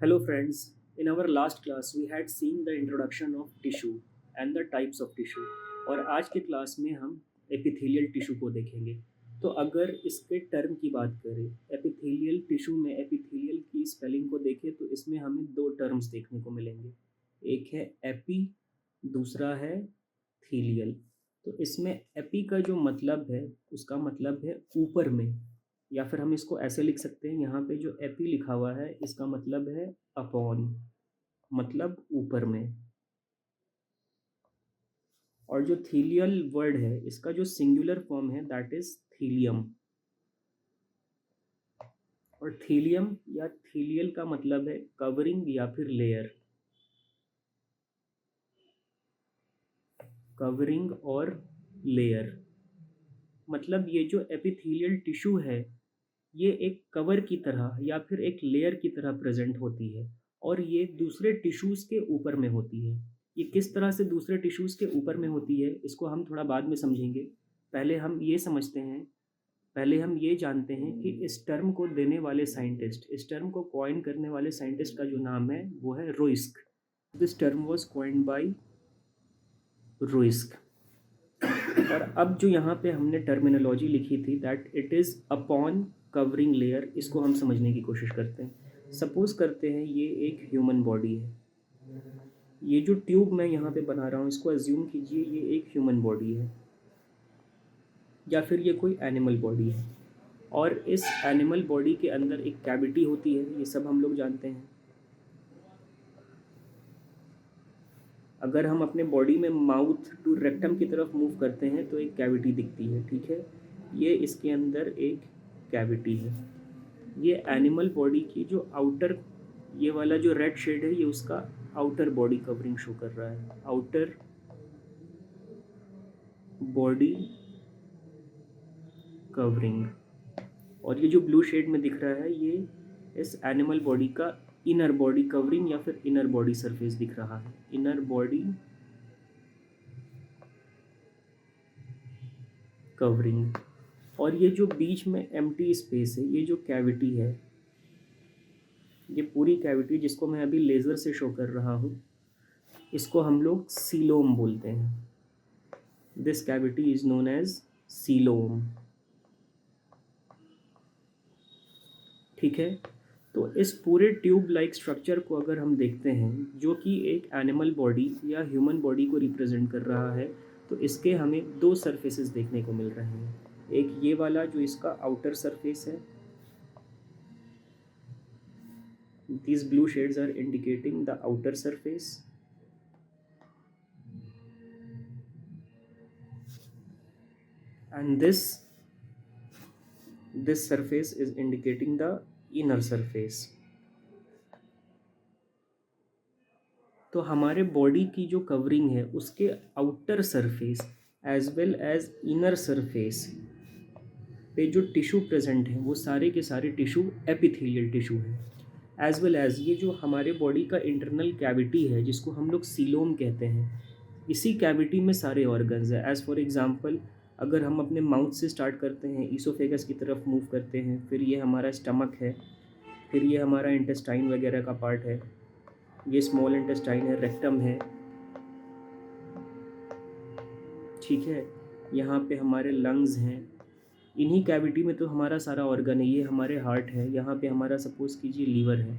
Hello friends, in our last class we had seen the introduction of tissue and the types of tissue और आज के class में हम epithelial tissue को देखेंगे। तो अगर इसके टर्म की बात करें, एपिथेलियल टिश्यू में एपिथेलियल की स्पेलिंग को देखें तो इसमें हमें दो टर्म्स देखने को मिलेंगे। एक है एपी, दूसरा है थीलियल। तो इसमें एपी का जो मतलब है उसका मतलब है ऊपर में, या फिर हम इसको ऐसे लिख सकते हैं, यहाँ पे जो एपी लिखा हुआ है इसका मतलब है अपॉन, मतलब ऊपर में। और जो थीलियल वर्ड है इसका जो सिंगुलर फॉर्म है दैट इज थीलियम। और थीलियम या थीलियल का मतलब है कवरिंग या फिर लेयर, कवरिंग और लेयर। मतलब ये जो एपिथेलियल टिश्यू है ये एक कवर की तरह या फिर एक लेयर की तरह प्रेजेंट होती है, और ये दूसरे टिश्यूज़ के ऊपर में होती है। ये किस तरह से दूसरे टिश्यूज़ के ऊपर में होती है इसको हम थोड़ा बाद में समझेंगे। पहले हम ये समझते हैं, पहले हम ये जानते हैं कि इस टर्म को देने वाले साइंटिस्ट, इस टर्म को कॉइन करने वाले साइंटिस्ट का जो नाम है वो है Roisk. This term was coined by Roisk. और अब जो यहाँ पे हमने टर्मिनोलॉजी लिखी थी that it is upon covering layer, इसको हम समझने की कोशिश करते हैं। सपोज करते हैं ये एक ह्यूमन बॉडी है, ये जो ट्यूब मैं यहाँ पे बना रहा हूँ इसको एज्यूम कीजिए ये एक ह्यूमन बॉडी है, या फिर ये कोई एनिमल बॉडी है। और इस एनिमल बॉडी के अंदर एक कैविटी होती है, ये सब हम लोग जानते हैं। अगर हम अपने बॉडी में माउथ टू रेक्टम की तरफ मूव करते हैं तो एक कैविटी दिखती है, ठीक है। ये इसके अंदर एक कैविटी है। ये एनिमल बॉडी की जो आउटर, ये वाला जो रेड शेड है ये उसका आउटर बॉडी कवरिंग शो कर रहा है, आउटर बॉडी कवरिंग। और ये जो ब्लू शेड में दिख रहा है ये इस एनिमल बॉडी का इनर बॉडी कवरिंग या फिर इनर बॉडी सरफेस दिख रहा है, इनर बॉडी कवरिंग। और ये जो बीच में एम्प्टी स्पेस है, ये जो कैविटी है, ये पूरी कैविटी जिसको मैं अभी लेज़र से शो कर रहा हूँ, इसको हम लोग सीलोम बोलते हैं। This cavity is known as coelom, ठीक है। तो इस पूरे ट्यूब लाइक स्ट्रक्चर को अगर हम देखते हैं जो कि एक एनिमल बॉडी या ह्यूमन बॉडी को रिप्रेजेंट कर रहा है, तो इसके हमें दो सरफेसेस देखने को मिल रहे हैं। एक ये वाला जो इसका आउटर सरफेस है, these blue shades are indicating the outer surface, and this surface is indicating the inner surface। तो हमारे बॉडी की जो कवरिंग है उसके outer surface as well as inner surface पे जो टिश्यू प्रेजेंट है वो सारे के सारे टिश्यू एपिथेलियल टिश्यू है। एज वेल एज ये जो हमारे बॉडी का इंटरनल कैविटी है जिसको हम लोग सीलोम कहते हैं, इसी कैविटी में सारे ऑर्गन्स हैं। एज़ फॉर एग्जांपल, अगर हम अपने माउथ से स्टार्ट करते हैं, ईसोफेगस की तरफ मूव करते हैं, फिर ये हमारा स्टमक है, फिर ये हमारा इंटेस्टाइन वगैरह का पार्ट है, ये स्मॉल इंटेस्टाइन है, रेक्टम है, ठीक है। यहाँ पे हमारे लंग्स हैं, इन्हीं कैविटी में तो हमारा सारा ऑर्गन है। ये हमारे हार्ट है, यहाँ पे हमारा सपोज़ कीजिए लीवर है।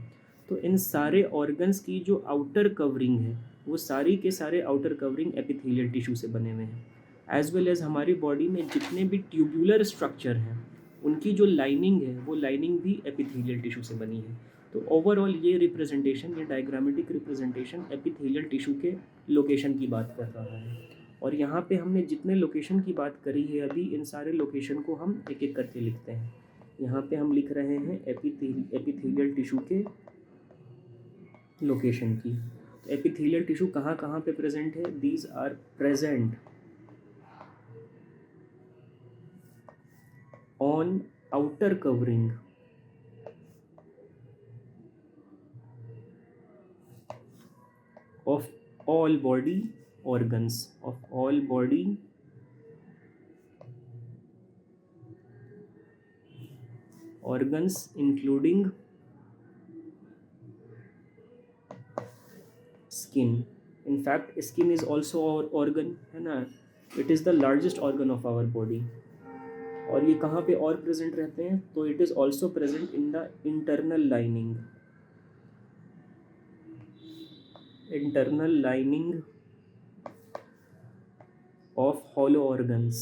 तो इन सारे ऑर्गन्स की जो आउटर कवरिंग है वो सारी के सारे आउटर कवरिंग एपिथेलियल टिश्यू से बने हुए हैं। एज वेल एज हमारी बॉडी में जितने भी ट्यूबुलर स्ट्रक्चर हैं उनकी जो लाइनिंग है वो लाइनिंग भी एपिथेलियल टिश्यू से बनी है। तो ओवरऑल ये रिप्रेजेंटेशन, ये डायग्रामेटिक रिप्रेजेंटेशन एपिथेलियल टिश्यू के लोकेशन की बात कर रहा है। और यहाँ पे हमने जितने लोकेशन की बात करी है अभी, इन सारे लोकेशन को हम एक एक करके लिखते हैं। यहाँ पे हम लिख रहे हैं एपिथेलियल टिश्यू के लोकेशन की। तो एपिथेलियल टिश्यू कहाँ कहाँ पे प्रेजेंट है? These are present on outer covering of all body organs, of all body organs including skin. In fact skin is also our organ, है ना, it is the largest organ of our body. और ये कहाँ पे और प्रेजेंट रहते हैं, तो it is also present in the internal lining, internal lining of hollow organs,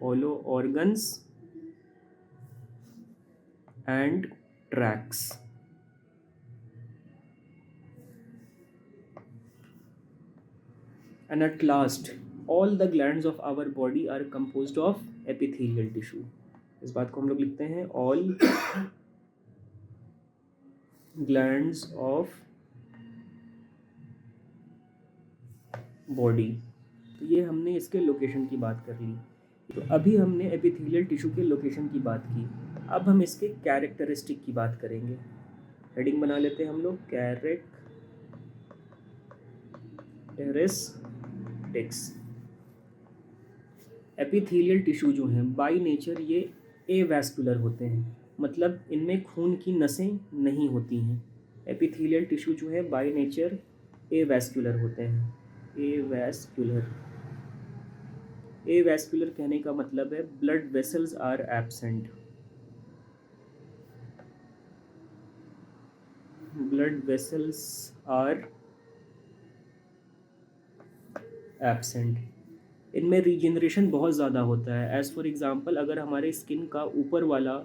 hollow organs and tracts. And at last, all the glands of our body are composed of epithelial tissue. इस बात को हम लोग लिखते हैं, all glands of body। तो ये हमने इसके लोकेशन की बात कर ली। तो अभी हमने एपिथेलियल टिश्यू के लोकेशन की बात की, अब हम इसके कैरेक्टरिस्टिक की बात करेंगे। हेडिंग बना लेते हैं हम लोग, कैरेक्टरिस्टिक्स। एपिथेलियल टिश्यू जो हैं बाय नेचर ये एवैस्कुलर होते हैं, मतलब इनमें खून की नसें नहीं होती हैं। एपिथेलियल टिश्यू जो है बाय नेचर एवैस्कुलर होते हैं। एवैस्कुलर, एवैस्कुलर कहने का मतलब है blood vessels are absent, blood vessels are absent. इनमें रीजनरेशन बहुत ज़्यादा होता है। एज़ फॉर एग्ज़ाम्पल, अगर हमारे स्किन का ऊपर वाला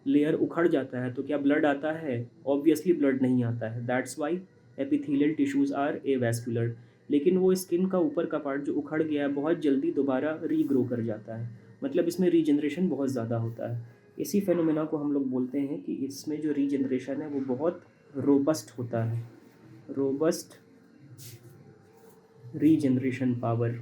लेयर उखड़ जाता है तो क्या ब्लड आता है? ऑब्वियसली ब्लड नहीं आता है। That's why epithelial tissues are avascular. लेकिन वो स्किन का ऊपर का पार्ट जो उखड़ गया है बहुत जल्दी दोबारा रीग्रो कर जाता है, मतलब इसमें रीजनरेशन बहुत ज़्यादा होता है। इसी फेनोमेना को हम लोग बोलते हैं कि इसमें जो रीजनरेशन है वो बहुत रोबस्ट होता है, रोबस्ट रीजनरेशन पावर।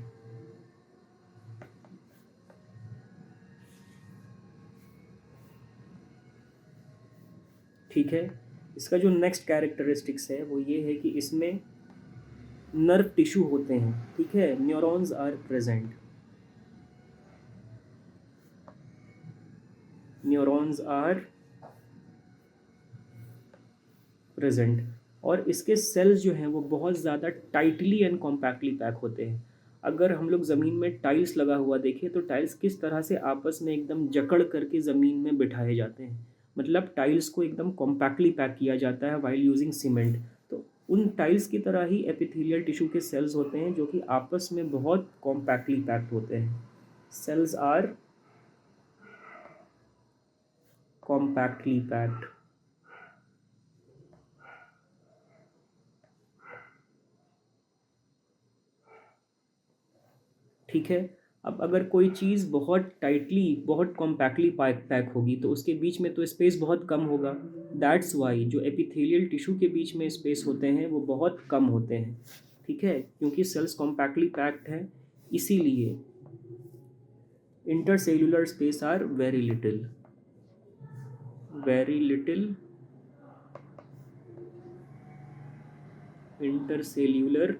ठीक है, इसका जो नेक्स्ट कैरेक्टरिस्टिक्स है वो ये है कि इसमें नर्व टिश्यू होते हैं। ठीक है, neurons are present, neurons are present. और इसके सेल्स जो हैं वो बहुत ज़्यादा टाइटली एंड कॉम्पैक्टली पैक होते हैं। अगर हम लोग ज़मीन में टाइल्स लगा हुआ देखें तो टाइल्स किस तरह से आपस में एकदम जकड़ करके ज़मीन में बिठाए जाते हैं, मतलब टाइल्स को एकदम कॉम्पैक्टली पैक किया जाता है वाइल यूजिंग सीमेंट। तो उन टाइल्स की तरह ही एपिथेलियल टिश्यू के सेल्स होते हैं जो कि आपस में बहुत कॉम्पैक्टली पैक्ड होते हैं। Cells are compactly packed. ठीक है, अब अगर कोई चीज़ बहुत टाइटली बहुत कॉम्पैक्टली पैक होगी तो उसके बीच में तो स्पेस बहुत कम होगा। दैट्स वाई जो एपिथेलियल टिश्यू के बीच में स्पेस होते हैं वो बहुत कम होते हैं। ठीक है, क्योंकि सेल्स कॉम्पैक्टली पैक्ड हैं, इसीलिए intercellular space are very little, very little intercellular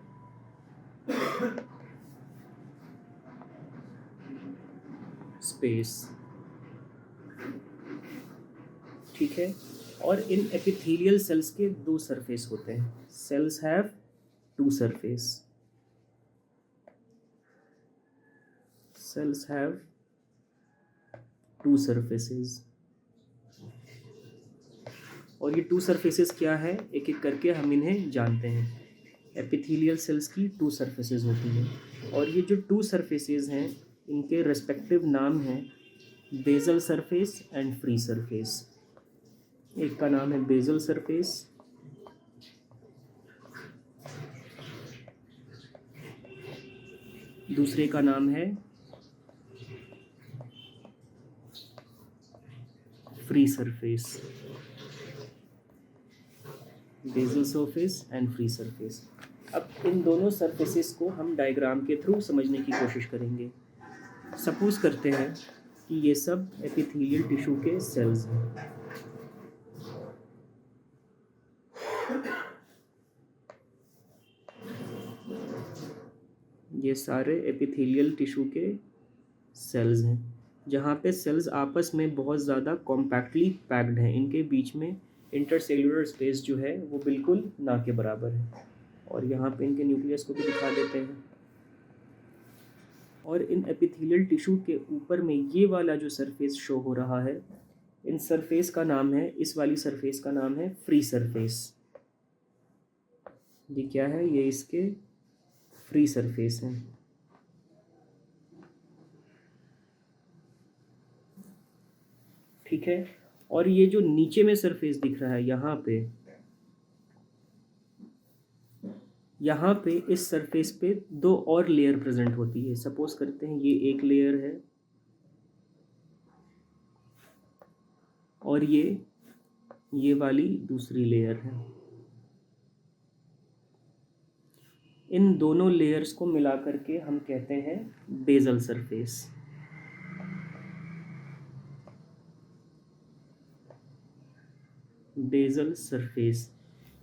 space. ठीक है, और इन एपिथेलियल सेल्स के दो सरफेस होते हैं। Cells have two surface, cells have two surfaces. और ये टू सरफेसेस क्या है, एक एक करके हम इन्हें जानते हैं। एपिथेलियल सेल्स की टू सरफेसेस होती हैं, और ये जो टू सरफेसेस हैं इनके रेस्पेक्टिव नाम हैं basal surface and free surface. एक का नाम है बेसल सरफेस, दूसरे का नाम है free surface. Basal surface and free surface. अब इन दोनों सरफेसेस को हम डायग्राम के थ्रू समझने की कोशिश करेंगे। सपोज करते हैं कि ये सब एपिथेलियल टिश्यू के सेल्स हैं। ये सारे एपिथेलियल टिश्यू के सेल्स हैं, जहाँ पे सेल्स आपस में बहुत ज़्यादा कॉम्पैक्टली पैक्ड हैं, इनके बीच में इंटरसेल्युलर स्पेस जो है वो बिल्कुल ना के बराबर है। और यहाँ पे इनके न्यूक्लियस को भी दिखा देते हैं। और इन एपिथेलियल टिश्यू के ऊपर में ये वाला जो सरफेस शो हो रहा है, इन सरफेस का नाम है, इस वाली सरफेस का नाम है फ्री सरफेस। ये क्या है? ये इसके फ्री सरफेस हैं। ठीक है। और ये जो नीचे में सरफेस दिख रहा है यहाँ पे इस सरफेस पे दो और लेयर प्रेजेंट होती है। सपोज करते हैं ये एक लेयर है और ये वाली दूसरी लेयर है। इन दोनों लेयर्स को मिला करके हम कहते हैं बेसल सरफेस। Basal surface.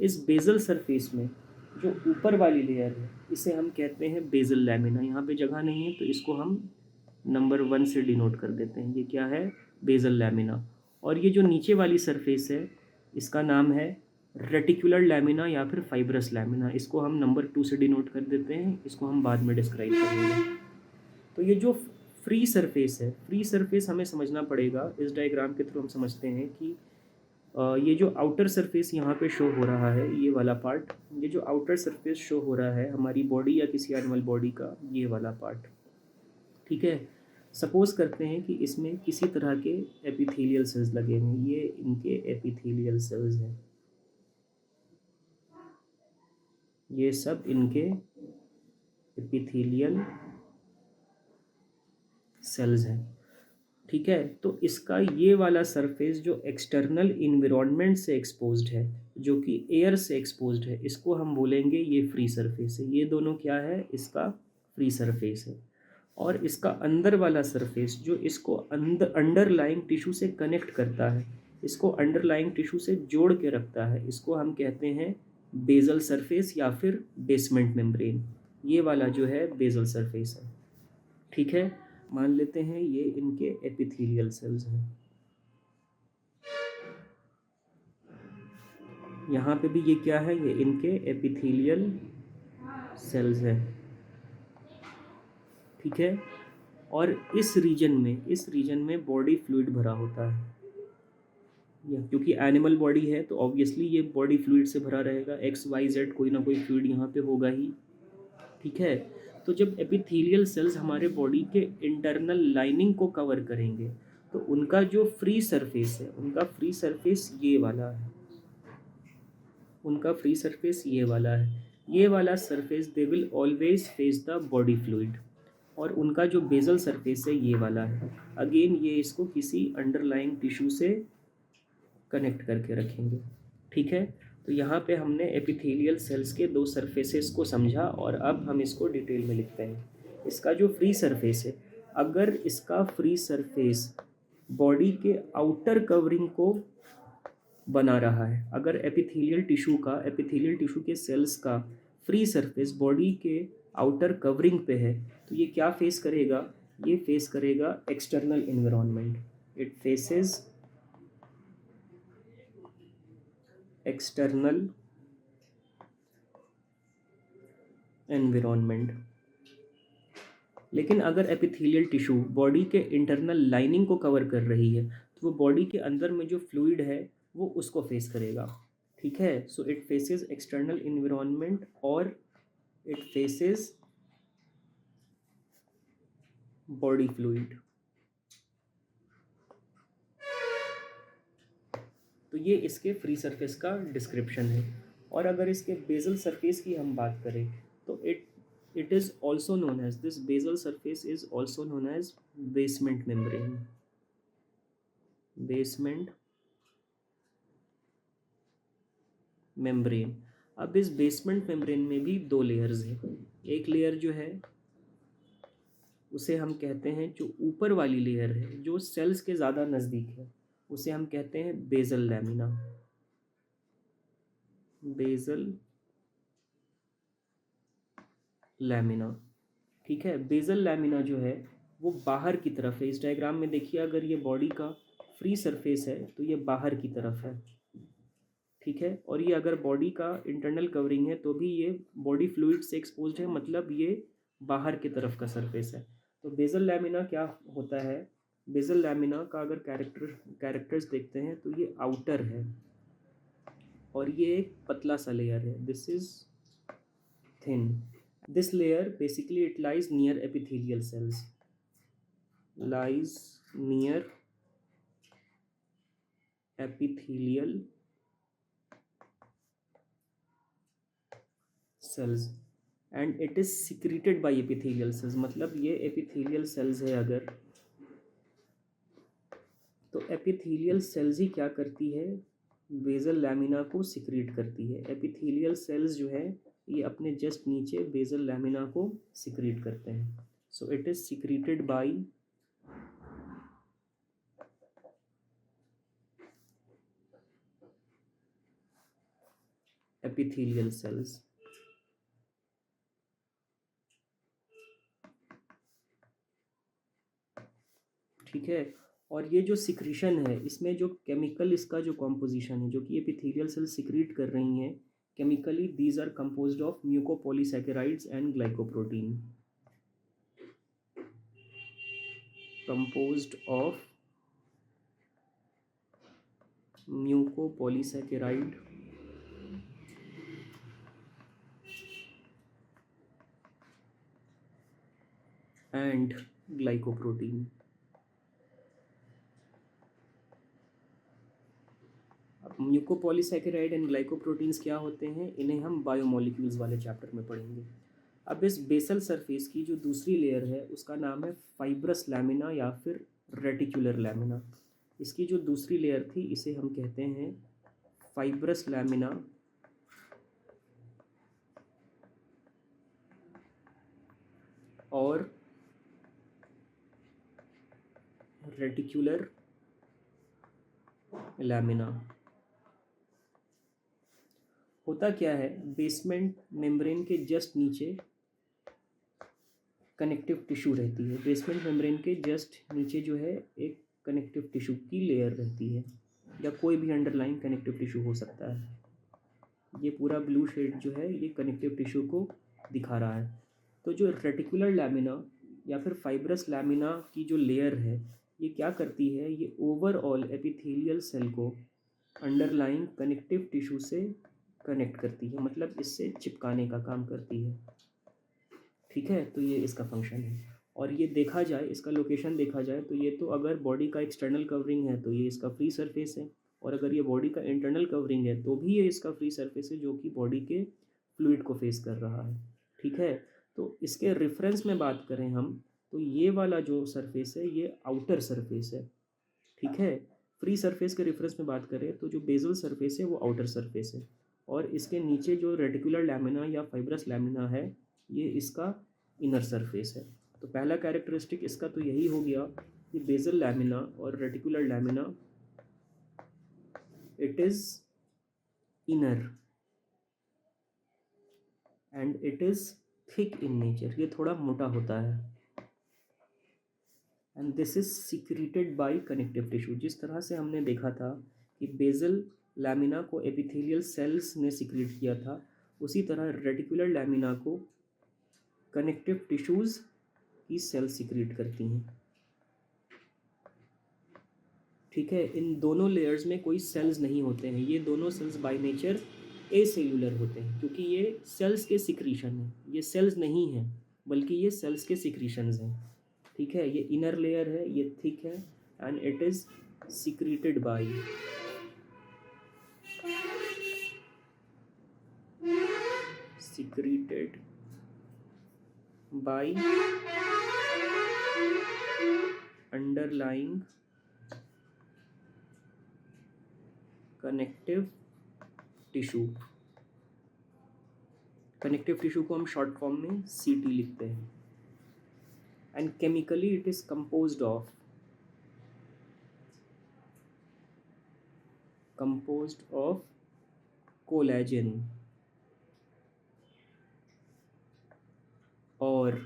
इस बेसल सरफेस में जो ऊपर वाली लेयर है इसे हम कहते हैं बेसल लैमिना। यहाँ पे जगह नहीं है तो इसको हम नंबर 1 से डिनोट कर देते हैं। ये क्या है? Basal lamina. और ये जो नीचे वाली सरफेस है इसका नाम है रेटिकुलर लैमिना या फिर फाइब्रस लैमिना। इसको हम नंबर 2 से डिनोट कर देते हैं, इसको हम बाद में डिस्क्राइब करेंगे। तो ये जो फ्री सरफेस है, फ्री सरफेस हमें समझना पड़ेगा। इस डायग्राम के थ्रू हम समझते हैं कि ये जो आउटर सरफेस यहाँ पे शो हो रहा है, ये वाला पार्ट, ये जो आउटर सरफेस शो हो रहा है हमारी बॉडी या किसी एनिमल बॉडी का, ये वाला पार्ट, ठीक है। सपोज करते हैं कि इसमें किसी तरह के एपिथेलियल सेल्स लगे हैं। ये इनके एपिथेलियल सेल्स हैं, ये सब इनके एपिथेलियल सेल्स हैं। ठीक है। तो इसका ये वाला सरफेस जो एक्सटर्नल इन्वायरमेंट से एक्सपोज्ड है, जो कि एयर से एक्सपोज्ड है, इसको हम बोलेंगे ये फ्री सरफेस है। ये दोनों क्या है? इसका फ्री सरफेस है। और इसका अंदर वाला सरफेस जो इसको अंडरलाइंग टिश्यू से कनेक्ट करता है, इसको अंडरलाइंग टिश्यू से जोड़ के रखता है, इसको हम कहते हैं बेसल सरफेस या फिर बेसमेंट मेम्ब्रेन। ये वाला जो है बेसल सरफेस है। ठीक है। मान लेते हैं ये इनके एपिथेलियल सेल्स हैं। यहाँ पे भी ये क्या है? ये इनके एपिथेलियल सेल्स हैं। ठीक है। और इस रीजन में बॉडी फ्लूइड भरा होता है। क्योंकि एनिमल बॉडी है तो ऑब्वियसली ये बॉडी फ्लूइड से भरा रहेगा। XYZ कोई ना कोई फ्लूइड यहाँ पे होगा ही। ठीक है। तो जब एपिथेलियल सेल्स हमारे बॉडी के इंटरनल लाइनिंग को कवर करेंगे तो उनका जो फ्री सरफेस है, उनका फ्री सरफेस ये वाला है। उनका फ्री सरफेस ये वाला है। ये वाला surface they will always face the body fluid. और उनका जो बेसल सरफेस है ये वाला है। अगेन ये इसको किसी अंडरलाइंग टिश्यू से कनेक्ट करके रखेंगे। ठीक है। तो यहाँ पे हमने एपिथेलियल सेल्स के दो सरफेसेस को समझा और अब हम इसको डिटेल में लिखते हैं। इसका जो फ्री सरफेस है, अगर इसका फ्री सरफेस बॉडी के आउटर कवरिंग को बना रहा है, अगर एपिथेलियल टिश्यू के सेल्स का फ्री सरफेस बॉडी के आउटर कवरिंग पे है, तो ये क्या फेस करेगा? ये फेस करेगा external environment. It faces external environment. लेकिन अगर एपिथेलियल टिश्यू बॉडी के इंटरनल लाइनिंग को कवर कर रही है तो वो बॉडी के अंदर में जो फ्लूइड है वो उसको फेस करेगा। ठीक है। So it faces external environment और इट फेसेस बॉडी फ्लूइड। तो ये इसके फ्री सरफेस का डिस्क्रिप्शन है। और अगर इसके बेसल सरफेस की हम बात करें तो it is also known as, this basal surface is also known as basement membrane। Basement membrane. अब इस बेसमेंट मेम्ब्रेन में भी दो लेयर्स हैं। एक लेयर जो है उसे हम कहते हैं, जो ऊपर वाली लेयर है जो सेल्स के ज़्यादा नज़दीक है, उसे हम कहते हैं बेसल लैमिना। Basal lamina. ठीक है। बेसल लैमिना जो है वो बाहर की तरफ है। इस डायग्राम में देखिए, अगर ये बॉडी का फ्री सरफेस है तो ये बाहर की तरफ है। ठीक है। और ये अगर बॉडी का इंटरनल कवरिंग है तो भी ये बॉडी फ्लूइड से एक्सपोज्ड है, मतलब ये बाहर की तरफ का सरफेस है। तो बेसल लैमिना क्या होता है, बेसल लैमिना का अगर कैरेक्टर्स देखते हैं तो ये आउटर है और ये एक पतला सा लेयर है, this is thin. This layer basically it lies near epithelial cells, lies near epithelial cells and it is secreted by epithelial cells। मतलब ये epithelial cells है अगर, तो epithelial cells ही क्या करती है, बेसल लैमिना को सिक्रीट करती है। epithelial cells जो है ये अपने जस्ट नीचे बेसल लैमिना को सिक्रीट करते हैं। So it is secreted by epithelial cells। ठीक है। और ये जो सिक्रीशन है इसमें जो केमिकल इसका जो कॉम्पोजिशन है जो कि एपिथेलियल सेल सिक्रीट कर रही हैं chemically, these are composed of mucopolysaccharides and glycoprotein, composed of mucopolysaccharide and glycoprotein. Mucopolysaccharide and glycoproteins क्या होते हैं, इन्हें हम बायोमोलिक्यूल्स वाले चैप्टर में पढ़ेंगे। अब इस बेसल सरफेस की जो दूसरी लेयर है उसका नाम है फाइब्रस लैमिना या फिर रेटिकुलर लैमिना। इसकी जो दूसरी लेयर थी इसे हम कहते हैं फाइब्रस लैमिना और रेटिकुलर लैमिना। होता क्या है, बेसमेंट मेम्ब्रेन के जस्ट नीचे कनेक्टिव टिश्यू रहती है। बेसमेंट मेम्ब्रेन के जस्ट नीचे जो है एक कनेक्टिव टिश्यू की लेयर रहती है या कोई भी अंडरलाइंग कनेक्टिव टिश्यू हो सकता है। ये पूरा ब्लू शेड जो है ये कनेक्टिव टिश्यू को दिखा रहा है। तो जो रेटिकुलर लैमिना या फिर फाइब्रस लैमिना की जो लेयर है ये क्या करती है, ये ओवरऑल एपिथेलियल सेल को अंडरलाइंग कनेक्टिव टिश्यू से कनेक्ट करती है, मतलब इससे चिपकाने का काम करती है। ठीक है, तो ये इसका फंक्शन है। और ये देखा जाए, इसका लोकेशन देखा जाए तो ये तो अगर बॉडी का एक्सटर्नल कवरिंग है तो ये इसका फ्री सरफेस है, और अगर ये बॉडी का इंटरनल कवरिंग है तो भी ये इसका फ्री सरफेस है जो कि बॉडी के फ्लूइड को फेस कर रहा है। ठीक है, तो इसके रेफरेंस में बात करें हम तो ये वाला जो सरफेस है ये आउटर सरफेस है। ठीक है, फ्री सरफेस के रेफरेंस में बात करें तो जो बेसल सरफेस है वो आउटर सरफेस है, और इसके नीचे जो रेटिकुलर लैमिना या फाइब्रस लैमिना है ये इसका इनर सरफेस है। तो पहला कैरेक्टरिस्टिक इसका तो यही हो गया कि बेसल लैमिना और reticular lamina it is inner and it is thick in nature, ये थोड़ा मोटा होता है। And this is secreted by connective tissue. जिस तरह से हमने देखा था कि बेसल लैमिना को एपिथेलियल सेल्स ने सिक्रीट किया था, उसी तरह रेटिकुलर लैमिना को कनेक्टिव टिश्यूज की सेल सिक्रीट करती हैं। ठीक है, इन दोनों लेयर्स में कोई सेल्स नहीं होते हैं, ये दोनों सेल्स बाय नेचर एसेल्यूलर होते हैं क्योंकि ये सेल्स के सिक्रीशन हैं, ये सेल्स नहीं हैं बल्कि ये सेल्स के सिक्रीशंस हैं। ठीक है, ये इनर लेयर है, ये थिक है and it is secreted by underlying connective tissue. Connective tissue को हम शॉर्ट फॉर्म में CT लिखते हैं। And chemically it is composed of collagen और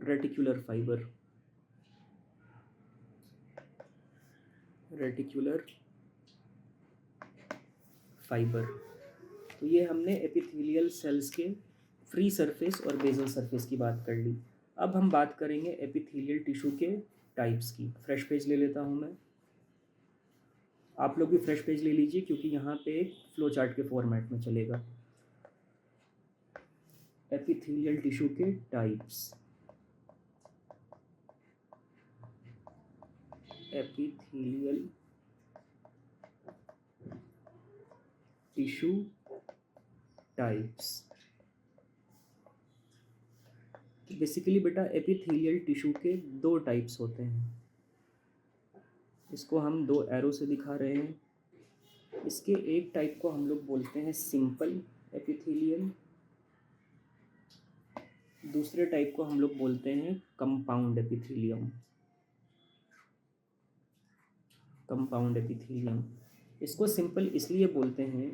रेटिकुलर फाइबर। तो ये हमने एपिथेलियल सेल्स के फ्री सरफेस और बेसल सरफेस की बात कर ली। अब हम बात करेंगे एपिथेलियल टिश्यू के टाइप्स की। फ्रेश पेज ले लेता हूँ मैं, आप लोग भी फ्रेश पेज ले लीजिए क्योंकि यहाँ पे एक फ्लो चार्ट के फॉर्मेट में चलेगा। एपिथेलियल टिश्यू के types, epithelial tissue types. Basically बेटा एपिथेलियल टिश्यू के दो टाइप्स होते हैं, इसको हम दो एरो से दिखा रहे हैं। इसके एक टाइप को हम लोग बोलते हैं सिंपल एपिथेलियल, दूसरे टाइप को हम लोग बोलते हैं कंपाउंड एपिथेलियम। कंपाउंड एपिथेलियम, इसको सिंपल इसलिए बोलते हैं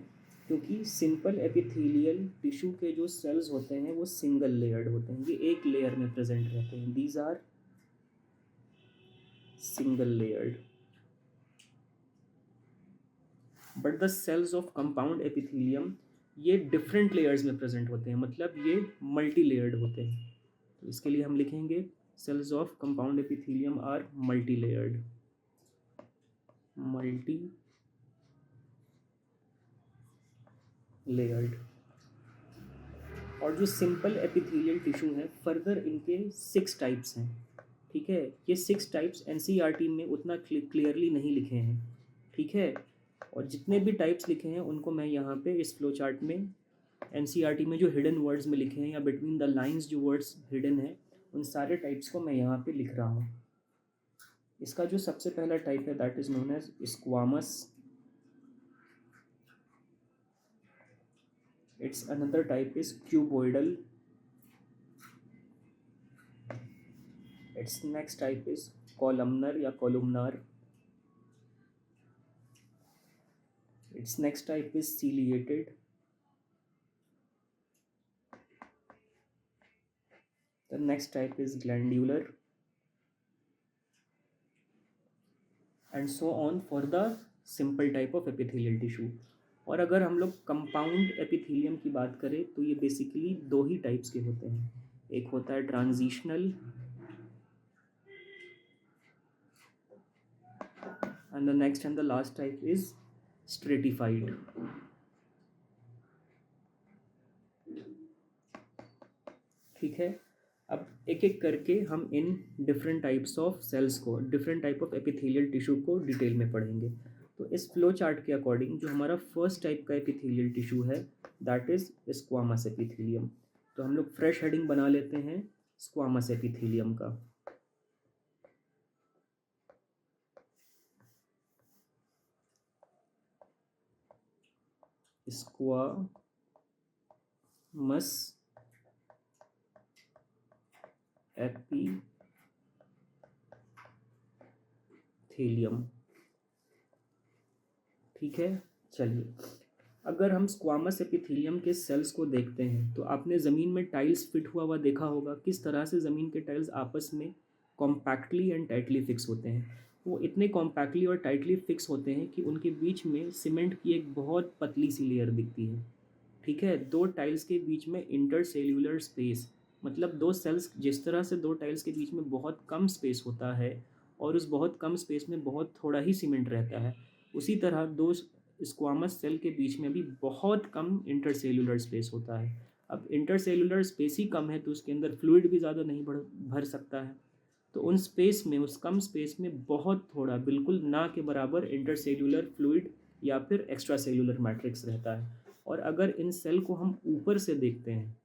क्योंकि सिंपल एपिथेलियल टिश्यू के जो सेल्स होते हैं वो सिंगल लेयर्ड होते हैं, ये एक लेयर में प्रेजेंट रहते हैं। These are single layered. But the cells of compound epithelium ये डिफरेंट लेयर्स में प्रेजेंट होते हैं, मतलब ये मल्टी लेयर्ड होते हैं। तो इसके लिए हम लिखेंगे cells of compound epithelium are multilayered. Multilayered. और जो सिंपल एपिथेलियल टिश्यू है, फर्दर इनके 6 टाइप्स हैं। ठीक है, ये 6 टाइप्स एनसीईआरटी में उतना क्लियरली नहीं लिखे हैं। ठीक है, और जितने भी टाइप्स लिखे हैं उनको मैं यहाँ पे इस फ्लो चार्ट में एनसीईआरटी में जो हिडन वर्ड्स में लिखे हैं या बिटवीन द लाइंस जो वर्ड्स हिडन है उन सारे टाइप्स को मैं यहाँ पे लिख रहा हूँ। इसका जो सबसे पहला टाइप है that is known as squamous. Its another type is cuboidal. Its next type is columnar या columnar. Its next type is ciliated. The next type is glandular and so on for the simple type of epithelial tissue। और अगर हम लोग compound epithelium की बात करें तो ये बेसिकली दो ही टाइप्स के होते हैं, एक होता है transitional and the next and the last type is stratified। ठीक है, अब एक एक करके हम इन डिफरेंट टाइप्स ऑफ सेल्स को, different type of epithelial tissue को डिटेल में पढ़ेंगे। तो इस फ्लो चार्ट के अकॉर्डिंग जो हमारा फर्स्ट टाइप का एपिथेलियल टिश्यू है दैट इज स्क्वामस एपिथेलियम। तो हम लोग फ्रेश हेडिंग बना लेते हैं स्क्वामस एपिथेलियम का। Squamous epithelium. ठीक है, चलिए अगर हम स्क्वामस एपिथेलियम के सेल्स को देखते हैं तो आपने ज़मीन में टाइल्स फिट हुआ हुआ देखा होगा, किस तरह से ज़मीन के टाइल्स आपस में कॉम्पैक्टली एंड टाइटली फिक्स होते हैं। वो इतने कॉम्पैक्टली और टाइटली फिक्स होते हैं कि उनके बीच में सीमेंट की एक बहुत पतली सी लेयर दिखती है। ठीक है, दो टाइल्स के बीच में इंटरसेल्यूलर स्पेस, मतलब दो सेल्स, जिस तरह से दो टाइल्स के बीच में बहुत कम स्पेस होता है और उस बहुत कम स्पेस में बहुत थोड़ा ही सीमेंट रहता है, उसी तरह दो स्क्वामस सेल के बीच में भी बहुत कम इंटरसेल्यूलर स्पेस होता है। अब इंटरसेल्यूलर स्पेस ही कम है तो उसके अंदर फ्लूइड भी ज़्यादा नहीं भर सकता है। तो उन स्पेस में, उस कम स्पेस में बहुत थोड़ा, बिल्कुल ना के बराबर इंटरसेल्यूलर फ्लूइड या फिर एक्स्ट्रा सेल्यूलर मैट्रिक्स रहता है। और अगर इन सेल को हम ऊपर से देखते हैं,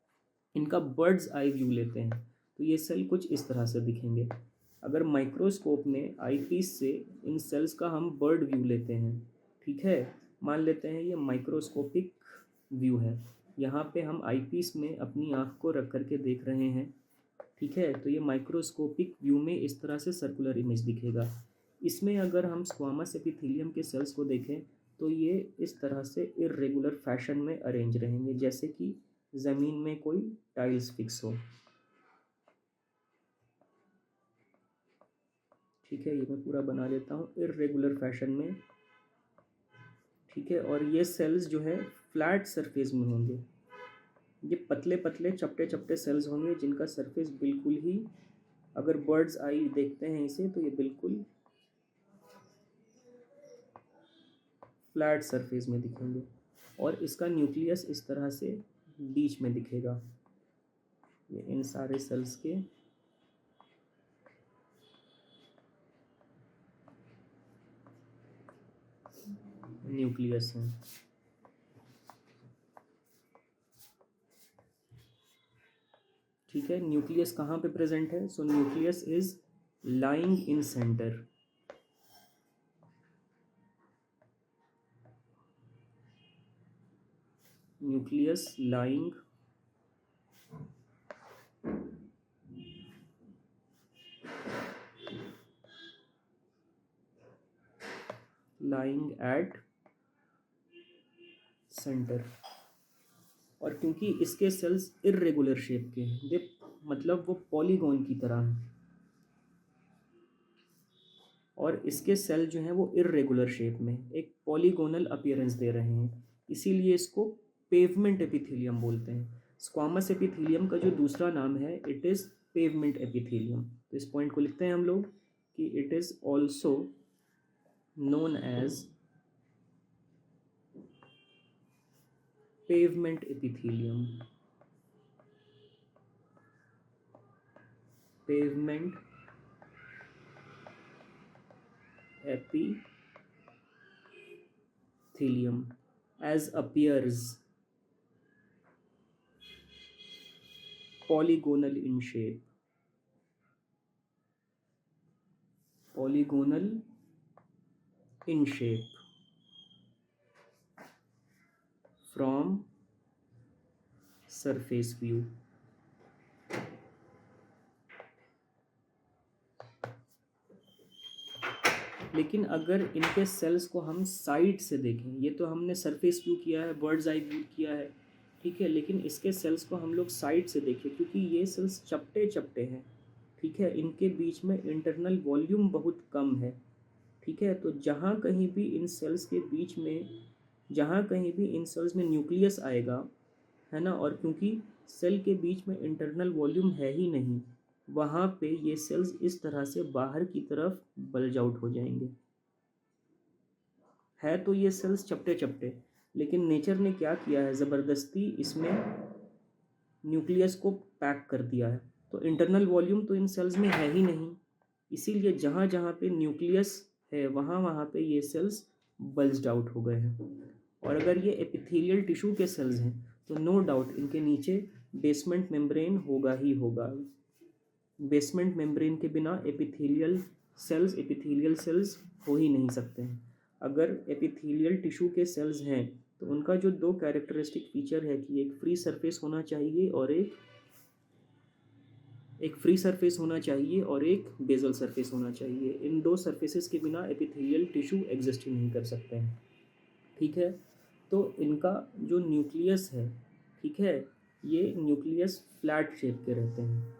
इनका बर्ड्स आई व्यू लेते हैं, तो ये सेल कुछ इस तरह से दिखेंगे। अगर माइक्रोस्कोप में आईपीस से इन सेल्स का हम बर्ड व्यू लेते हैं, ठीक है, मान लेते हैं ये माइक्रोस्कोपिक व्यू है, यहाँ पे हम आईपीस में अपनी आँख को रख करके देख रहे हैं। ठीक है, तो ये माइक्रोस्कोपिक व्यू में इस तरह से सर्कुलर इमेज दिखेगा। इसमें अगर हम स्क्वामस एपिथेलियम के सेल्स को देखें तो ये इस तरह से इर्रेगुलर फैशन में अरेंज रहेंगे, जैसे कि ज़मीन में कोई टाइल्स फिक्स हो। ठीक है, ये मैं पूरा बना लेता हूँ, इर्रेगुलर फैशन में। ठीक है, और ये सेल्स जो है फ्लैट सरफेस में होंगे। ये पतले पतले चपटे चपटे सेल्स होंगे जिनका सरफेस बिल्कुल ही, अगर बर्ड्स आई देखते हैं इसे तो ये बिल्कुल फ्लैट सरफेस में दिखेंगे, और इसका न्यूक्लियस इस तरह से बीच में दिखेगा, ये इन सारे सेल्स के न्यूक्लियस हैं। ठीक है, न्यूक्लियस कहाँ पे प्रेजेंट है? सो nucleus is lying in centre. Nucleus lying at centre. और क्योंकि इसके सेल्स इर्रेगुलर शेप के हैं, ये मतलब वो पॉलीगॉन की तरह हैं, और इसके सेल जो हैं वो इर्रेगुलर शेप में एक पॉलीगोनल अपीयरेंस दे रहे हैं, इसीलिए इसको पेवमेंट एपिथेलियम बोलते हैं। स्क्वामस एपिथेलियम का जो दूसरा नाम है इट इज़ पेवमेंट एपिथेलियम। तो इस पॉइंट को लिखते हैं हम लोग कि it is also known as pavement epithelium. Pavement epithelium as appears polygonal in shape, polygonal in shape from surface view। लेकिन अगर इनके सेल्स को हम साइड से देखें, ये तो हमने सरफेस व्यू किया है, बर्ड्स आई व्यू किया है, ठीक है, लेकिन इसके सेल्स को हम लोग साइड से देखें क्योंकि ये सेल्स चपटे चपटे हैं, ठीक है, इनके बीच में इंटरनल वॉल्यूम बहुत कम है, ठीक है। तो जहाँ कहीं भी इन सेल्स के बीच में, जहाँ कहीं भी इन सेल्स में न्यूक्लियस आएगा, है ना, और क्योंकि सेल के बीच में इंटरनल वॉल्यूम है ही नहीं, वहाँ पे ये सेल्स इस तरह से बाहर की तरफ बल्ज आउट हो जाएंगे। है तो ये सेल्स चपटे चपटे, लेकिन नेचर ने क्या किया है, ज़बरदस्ती इसमें न्यूक्लियस को पैक कर दिया है, तो इंटरनल वॉल्यूम तो इन सेल्स में है ही नहीं, इसीलिए जहाँ जहाँ पे न्यूक्लियस है वहाँ वहाँ पे ये सेल्स बल्ज्ड आउट हो गए हैं। और अगर ये एपिथेलियल टिश्यू के सेल्स हैं तो नो डाउट इनके नीचे बेसमेंट मेम्ब्रेन होगा ही होगा। बेसमेंट मेम्ब्रेन के बिना एपिथेलियल सेल्स हो ही नहीं सकते हैं। अगर एपिथेलियल टिश्यू के सेल्स हैं तो उनका जो दो कैरेक्टरिस्टिक फीचर है कि एक फ्री सरफेस होना चाहिए और एक फ्री सरफेस होना चाहिए और एक बेजल सरफेस होना चाहिए। इन दो सरफेसेस के बिना एपिथेलियल टिश्यू एग्जिस्ट ही नहीं कर सकते हैं, ठीक है। तो इनका जो न्यूक्लियस है, ठीक है, ये न्यूक्लियस फ्लैट शेप के रहते हैं।